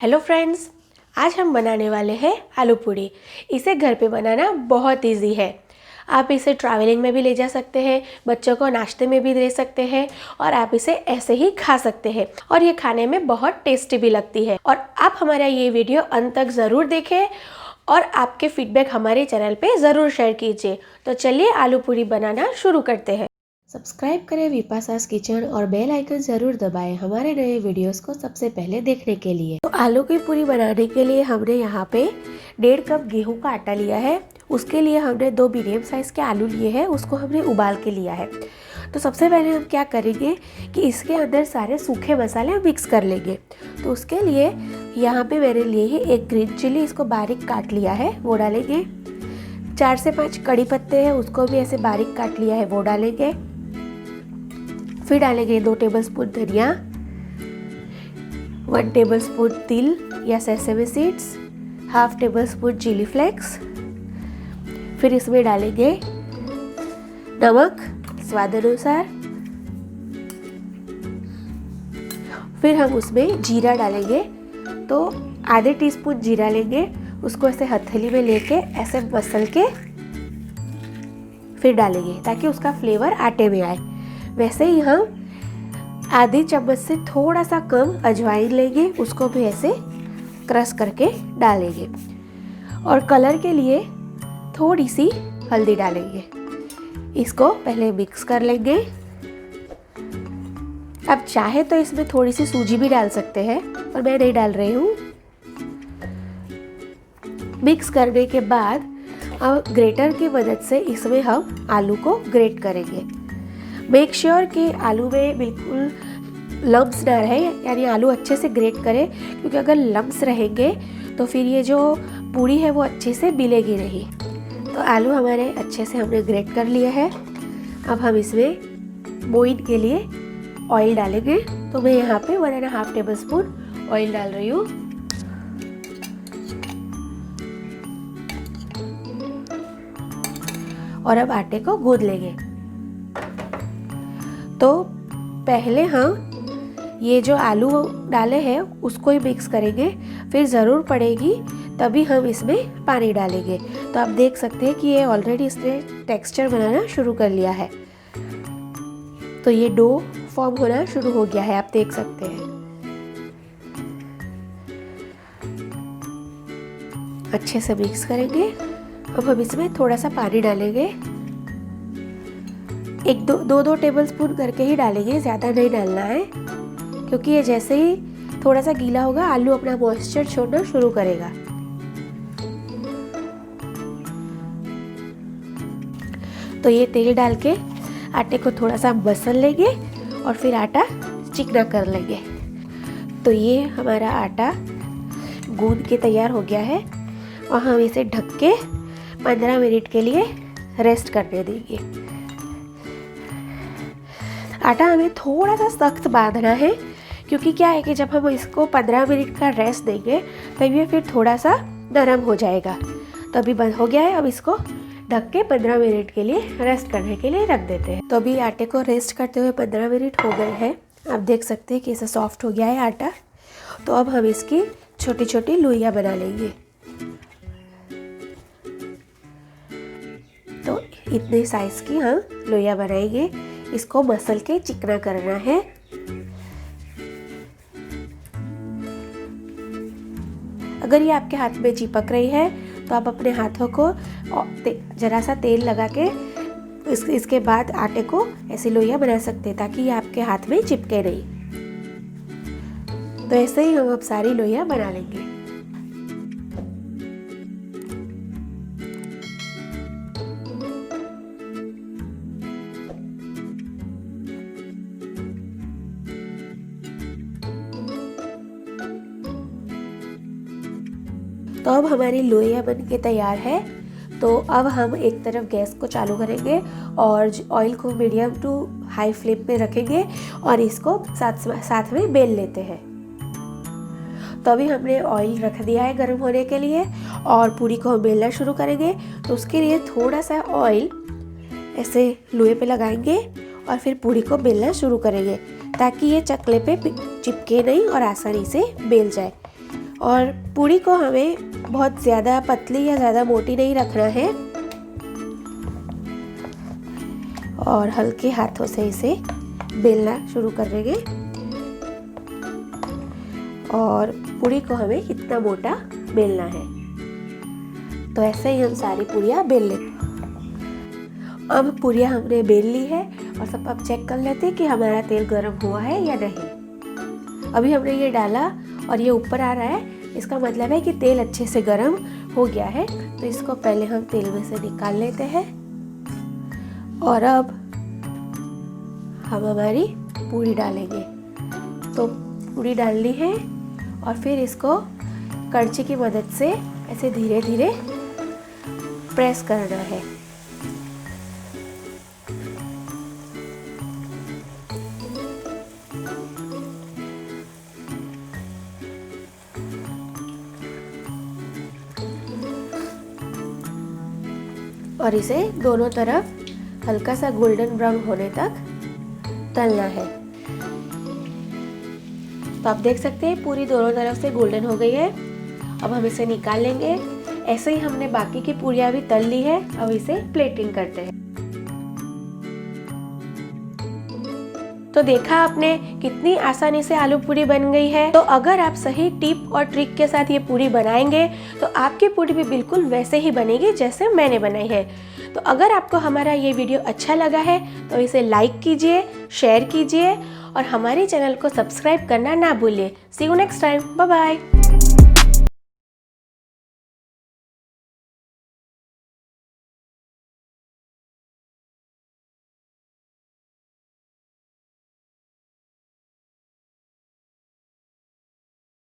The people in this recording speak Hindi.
हेलो फ्रेंड्स, आज हम बनाने वाले हैं आलू पूड़ी। इसे घर पे बनाना बहुत इजी है। आप इसे ट्रैवलिंग में भी ले जा सकते हैं, बच्चों को नाश्ते में भी दे सकते हैं और आप इसे ऐसे ही खा सकते हैं और ये खाने में बहुत टेस्टी भी लगती है। और आप हमारा ये वीडियो अंत तक ज़रूर देखें और आपके फीडबैक हमारे चैनल पे ज़रूर शेयर कीजिए। तो चलिए आलू पूड़ी बनाना शुरू करते हैं। सब्सक्राइब करें विपासास किचन और बेल आइकन ज़रूर दबाएं हमारे नए वीडियोस को सबसे पहले देखने के लिए। तो आलू की पूरी बनाने के लिए हमने यहाँ पे 1.5 कप गेहूं का आटा लिया है। उसके लिए हमने 2 मीडियम साइज़ के आलू लिए हैं, उसको हमने उबाल के लिया है। तो सबसे पहले हम क्या करेंगे कि इसके अंदर सारे सूखे मसाले मिक्स कर लेंगे। तो उसके लिए यहाँ पे मैंने लिए है 1 ग्रीन चिली, इसको बारीक काट लिया है, वो डालेंगे। 4 से 5 कड़ी पत्ते हैं, उसको भी ऐसे बारीक काट लिया है, वो डालेंगे। फिर डालेंगे 2 टेबलस्पून धनिया, 1 टेबलस्पून तिल या sesame seeds, half tablespoon chilli flakes. फिर इसमें डालेंगे नमक स्वाद अनुसार। फिर हम उसमें जीरा डालेंगे, तो आधे टीस्पून जीरा लेंगे, उसको ऐसे हथेली में लेके ऐसे मसल के फिर डालेंगे ताकि उसका फ्लेवर आटे में आए। वैसे ही हम आधी चम्मच से थोड़ा सा कम अजवाइन लेंगे, उसको भी ऐसे क्रश करके डालेंगे। और कलर के लिए थोड़ी सी हल्दी डालेंगे। इसको पहले मिक्स कर लेंगे। अब चाहे तो इसमें थोड़ी सी सूजी भी डाल सकते हैं, पर मैं नहीं डाल रही हूँ। मिक्स करने के बाद अब ग्रेटर की मदद से इसमें हम आलू को ग्रेट करेंगे। मेक श्योर कि आलू में बिल्कुल लम्स ना रहे, यानी आलू अच्छे से ग्रेट करें, क्योंकि अगर लम्स रहेंगे तो फिर ये जो पूड़ी है वो अच्छे से मिलेगी नहीं। तो आलू हमारे अच्छे से हमने ग्रेट कर लिया है। अब हम इसमें मोइन के लिए ऑयल डालेंगे। तो मैं यहाँ पे 1.5 टेबलस्पून ऑयल डाल रही हूँ। और अब आटे को गूंद लेंगे। तो पहले हम ये जो आलू डाले हैं उसको ही मिक्स करेंगे, फिर ज़रूर पड़ेगी तभी हम इसमें पानी डालेंगे। तो आप देख सकते हैं कि ये ऑलरेडी इसने टेक्सचर बनाना शुरू कर लिया है। तो ये डो फॉर्म होना शुरू हो गया है, आप देख सकते हैं। अच्छे से मिक्स करेंगे। अब हम इसमें थोड़ा सा पानी डालेंगे, 2 टेबलस्पून करके ही डालेंगे, ज़्यादा नहीं डालना है, क्योंकि ये जैसे ही थोड़ा सा गीला होगा आलू अपना मॉइस्चर छोड़ना शुरू करेगा। तो ये तेल डाल के आटे को थोड़ा सा मसल लेंगे और फिर आटा चिकना कर लेंगे। तो ये हमारा आटा गूंद के तैयार हो गया है और हम इसे ढक के 15 मिनट के लिए रेस्ट करने देंगे। आटा हमें थोड़ा सा सख्त बांधना है, क्योंकि क्या है कि जब हम इसको 15 मिनट का रेस्ट देंगे तब ये फिर थोड़ा सा नरम हो जाएगा। तो अभी बंद हो गया है। अब इसको ढक के 15 मिनट के लिए रेस्ट करने के लिए रख देते हैं। तो अभी आटे को रेस्ट करते हुए 15 मिनट हो गए हैं। आप देख सकते हैं कि इसे सॉफ्ट हो गया है आटा। तो अब हम इसकी छोटी छोटी लोइयाँ बना लेंगे। तो इतने साइज़ की हम लोइयाँ बनाएंगे। इसको मसल के चिकना करना है। अगर ये आपके हाथ में चिपक रही है तो आप अपने हाथों को जरा सा तेल लगा के इसके बाद आटे को ऐसी लोइयाँ बना सकते हैं, ताकि ये आपके हाथ में चिपके नहीं। तो ऐसे ही हम अब सारी लोइयाँ बना लेंगे। तो अब हमारी लोइयाँ बन के तैयार है। तो अब हम एक तरफ गैस को चालू करेंगे और ऑयल को मीडियम टू हाई फ्लेम पे रखेंगे और इसको साथ में बेल लेते हैं। तो अभी हमने ऑयल रख दिया है गर्म होने के लिए और पूरी को हम बेलना शुरू करेंगे। तो उसके लिए थोड़ा सा ऑयल ऐसे लोहे पे लगाएंगे और फिर पूरी को बेलना शुरू करेंगे, ताकि ये चकले पे चिपके नहीं और आसानी से बेल जाए। और पूड़ी को हमें बहुत ज़्यादा पतली या ज़्यादा मोटी नहीं रखना है और हल्के हाथों से इसे बेलना शुरू कर देंगे। और पूड़ी को हमें इतना मोटा बेलना है। तो ऐसे ही हम सारी पूड़ियाँ बेल लेते। अब पूड़ियाँ हमने बेल ली है और सब अब चेक कर लेते हैं कि हमारा तेल गर्म हुआ है या नहीं। अभी हमने ये डाला और ये ऊपर आ रहा है, इसका मतलब है कि तेल अच्छे से गर्म हो गया है। तो इसको पहले हम तेल में से निकाल लेते हैं। और अब हम हमारी पूड़ी डालेंगे। तो पूड़ी डालनी है और फिर इसको कड़छी की मदद से ऐसे धीरे धीरे प्रेस करना है। और इसे दोनों तरफ हल्का सा गोल्डन ब्राउन होने तक तलना है। तो आप देख सकते हैं पूरी दोनों तरफ से गोल्डन हो गई है। अब हम इसे निकाल लेंगे। ऐसे ही हमने बाकी की पूरियां भी तल ली है। अब इसे प्लेटिंग करते हैं। तो देखा आपने कितनी आसानी से आलू पूरी बन गई है। तो अगर आप सही टिप और ट्रिक के साथ ये पूरी बनाएंगे तो आपकी पूरी भी बिल्कुल वैसे ही बनेगी जैसे मैंने बनाई है। तो अगर आपको हमारा ये वीडियो अच्छा लगा है तो इसे लाइक कीजिए, शेयर कीजिए और हमारे चैनल को सब्सक्राइब करना ना भूलिए। See you next time. Bye bye.